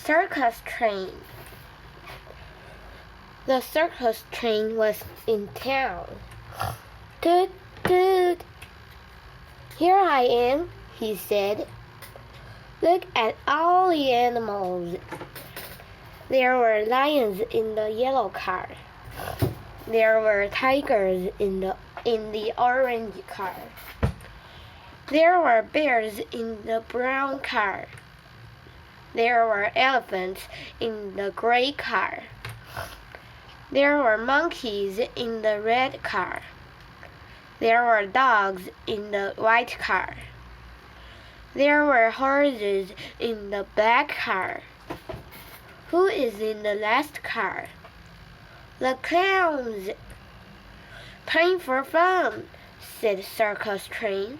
Circus Train. The circus train was in town. Toot, toot. Here I am, he said. Look at all the animals. There were lions in the yellow car. There were tigers in the orange car. There were bears in the brown car. There were elephants in the gray car. There were monkeys in the red car. There were dogs in the white car. There were horses in the black car. Who is in the last car? The clowns. Time for fun, said Circus Train.